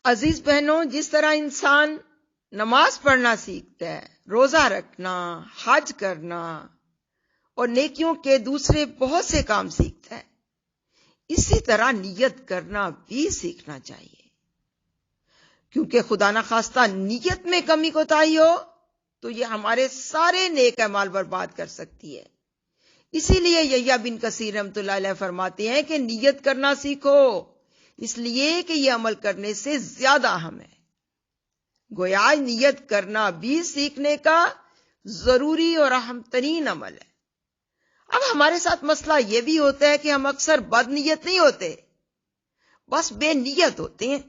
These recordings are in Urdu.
عزیز بہنوں، جس طرح انسان نماز پڑھنا سیکھتا ہے، روزہ رکھنا، حج کرنا اور نیکیوں کے دوسرے بہت سے کام سیکھتا ہے، اسی طرح نیت کرنا بھی سیکھنا چاہیے، کیونکہ خدا نخواستہ نیت میں کمی کوتاہی ہو تو یہ ہمارے سارے نیک اعمال برباد کر سکتی ہے۔ اسی لیے یحییٰ بن کثیر رحمۃ اللہ علیہ فرماتے ہیں کہ نیت کرنا سیکھو، اس لیے کہ یہ عمل کرنے سے زیادہ اہم ہے۔ گویا نیت کرنا بھی سیکھنے کا ضروری اور اہم ترین عمل ہے۔ اب ہمارے ساتھ مسئلہ یہ بھی ہوتا ہے کہ ہم اکثر بد نیت نہیں ہوتے، بس بے نیت ہوتے ہیں۔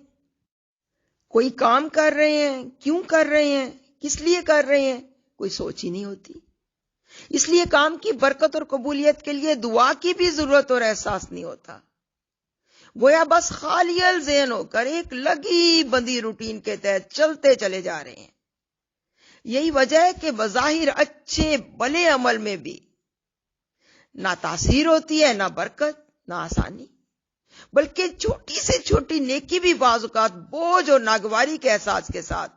کوئی کام کر رہے ہیں، کیوں کر رہے ہیں، کس لیے کر رہے ہیں، کوئی سوچ ہی نہیں ہوتی۔ اس لیے کام کی برکت اور قبولیت کے لیے دعا کی بھی ضرورت اور احساس نہیں ہوتا۔ گویا بس خالی الذہن ہو کر ایک لگی بندی روٹین کے تحت چلتے چلے جا رہے ہیں۔ یہی وجہ ہے کہ بظاہر اچھے بھلے عمل میں بھی نہ تاثیر ہوتی ہے، نہ برکت، نہ آسانی، بلکہ چھوٹی سے چھوٹی نیکی بھی بعض اوقات بوجھ اور ناگواری کے احساس کے ساتھ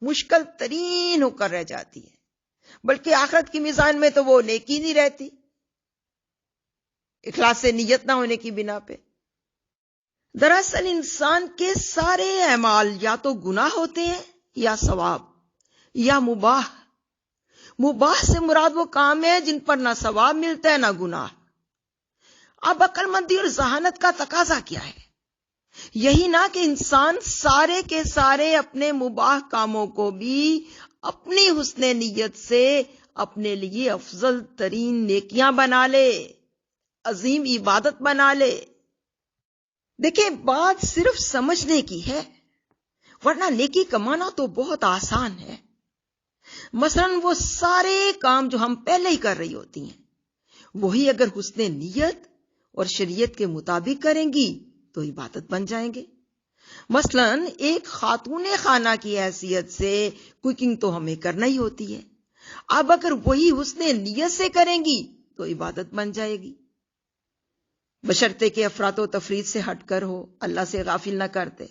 مشکل ترین ہو کر رہ جاتی ہے، بلکہ آخرت کی میزان میں تو وہ نیکی نہیں رہتی، اخلاص سے نیت نہ ہونے کی بنا پہ۔ دراصل انسان کے سارے اعمال یا تو گناہ ہوتے ہیں یا ثواب یا مباح۔ مباح سے مراد وہ کام ہے جن پر نہ ثواب ملتا ہے نہ گناہ۔ اب عقل مندی اور ذہانت کا تقاضا کیا ہے؟ یہی نہ کہ انسان سارے کے سارے اپنے مباح کاموں کو بھی اپنی حسن نیت سے اپنے لیے افضل ترین نیکیاں بنا لے، عظیم عبادت بنا لے۔ دیکھیں، بات صرف سمجھنے کی ہے، ورنہ نیکی کمانا تو بہت آسان ہے۔ مثلا وہ سارے کام جو ہم پہلے ہی کر رہی ہوتی ہیں، وہی اگر حسن نیت اور شریعت کے مطابق کریں گی تو عبادت بن جائیں گے۔ مثلا ایک خاتون خانہ کی حیثیت سے کوکنگ تو ہمیں کرنا ہی ہوتی ہے، اب اگر وہی حسن نیت سے کریں گی تو عبادت بن جائے گی، بشرطے کہ افراط و تفریط سے ہٹ کر ہو، اللہ سے غافل نہ کرتے۔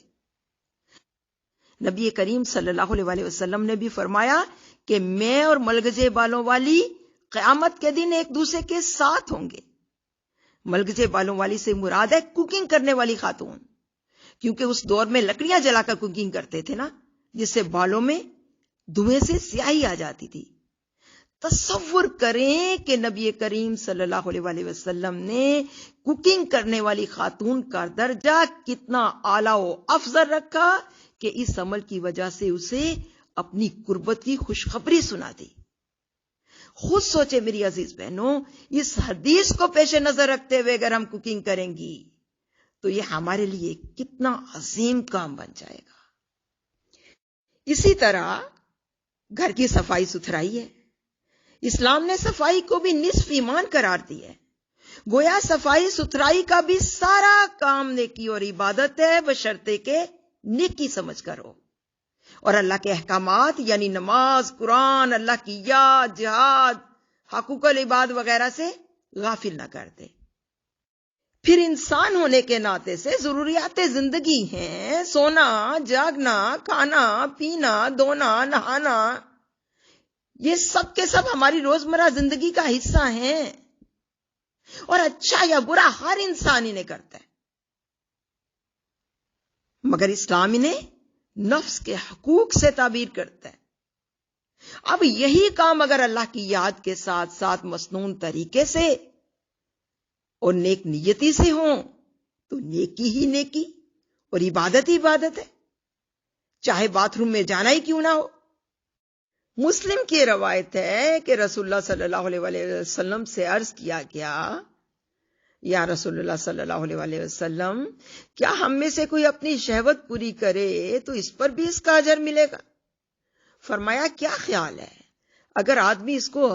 نبی کریم صلی اللہ علیہ وسلم نے بھی فرمایا کہ میں اور ملگجے بالوں والی قیامت کے دن ایک دوسرے کے ساتھ ہوں گے۔ ملگجے بالوں والی سے مراد ہے کوکنگ کرنے والی خاتون، کیونکہ اس دور میں لکڑیاں جلا کر کوکنگ کرتے تھے نا، جس سے بالوں میں دھویں سے سیاہی آ جاتی تھی۔ تصور کریں کہ نبی کریم صلی اللہ علیہ وسلم نے کوکنگ کرنے والی خاتون کا درجہ کتنا اعلیٰ و افضل رکھا کہ اس عمل کی وجہ سے اسے اپنی قربت کی خوشخبری سنا دی۔ خود سوچے میری عزیز بہنوں، اس حدیث کو پیش نظر رکھتے ہوئے اگر ہم کوکنگ کریں گی تو یہ ہمارے لیے کتنا عظیم کام بن جائے گا۔ اسی طرح گھر کی صفائی ستھرائی ہے۔ اسلام نے صفائی کو بھی نصف ایمان قرار دی ہے۔ گویا صفائی ستھرائی کا بھی سارا کام نیکی اور عبادت ہے، بشرطے کہ نیکی سمجھ کر ہو، اور اللہ کے احکامات یعنی نماز، قرآن، اللہ کی یاد، جہاد، حقوق العباد وغیرہ سے غافل نہ کر دے۔ پھر انسان ہونے کے ناطے سے ضروریات زندگی ہیں، سونا، جاگنا، کھانا، پینا، دھونا، نہانا، یہ سب کے سب ہماری روزمرہ زندگی کا حصہ ہیں، اور اچھا یا برا ہر انسان انہیں کرتا ہے، مگر اسلام انہیں نفس کے حقوق سے تعبیر کرتا ہے۔ اب یہی کام اگر اللہ کی یاد کے ساتھ ساتھ مسنون طریقے سے اور نیک نیتی سے ہوں تو نیکی ہی نیکی اور عبادت ہی عبادت ہے، چاہے باتھ روم میں جانا ہی کیوں نہ ہو۔ مسلم کی روایت ہے کہ رسول اللہ صلی اللہ علیہ وسلم سے عرض کیا گیا، یا رسول اللہ صلی اللہ علیہ وسلم، کیا ہم میں سے کوئی اپنی شہوت پوری کرے تو اس پر بھی اس کا اجر ملے گا؟ فرمایا، کیا خیال ہے، اگر آدمی اس کو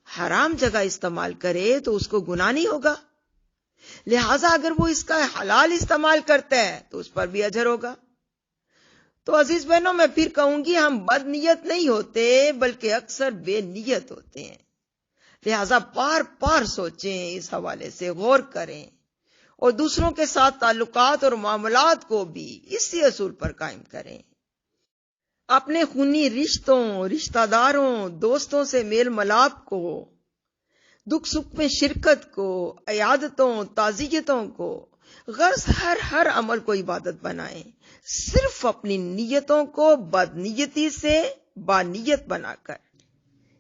حرام جگہ استعمال کرے تو اس کو گناہ نہیں ہوگا؟ لہٰذا اگر وہ اس کا حلال استعمال کرتا ہے تو اس پر بھی اجر ہوگا۔ تو عزیز بہنوں، میں پھر کہوں گی، ہم بد نیت نہیں ہوتے بلکہ اکثر بے نیت ہوتے ہیں۔ لہٰذا بار بار سوچیں، اس حوالے سے غور کریں اور دوسروں کے ساتھ تعلقات اور معاملات کو بھی اسی اصول پر قائم کریں۔ اپنے خونی رشتوں، رشتہ داروں، دوستوں سے میل ملاپ کو، دکھ سکھ میں شرکت کو، عیادتوں، تعزیتوں کو، غرض ہر عمل کو عبادت بنائیں، صرف اپنی نیتوں کو بدنیتی سے بانیت بنا کر۔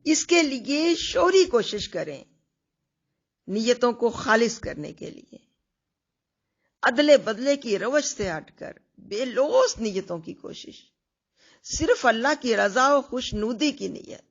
اس کے لیے شوری کوشش کریں، نیتوں کو خالص کرنے کے لیے، عدلے بدلے کی روش سے ہٹ کر بے لوث نیتوں کی کوشش، صرف اللہ کی رضا و خوشنودی کی نیت۔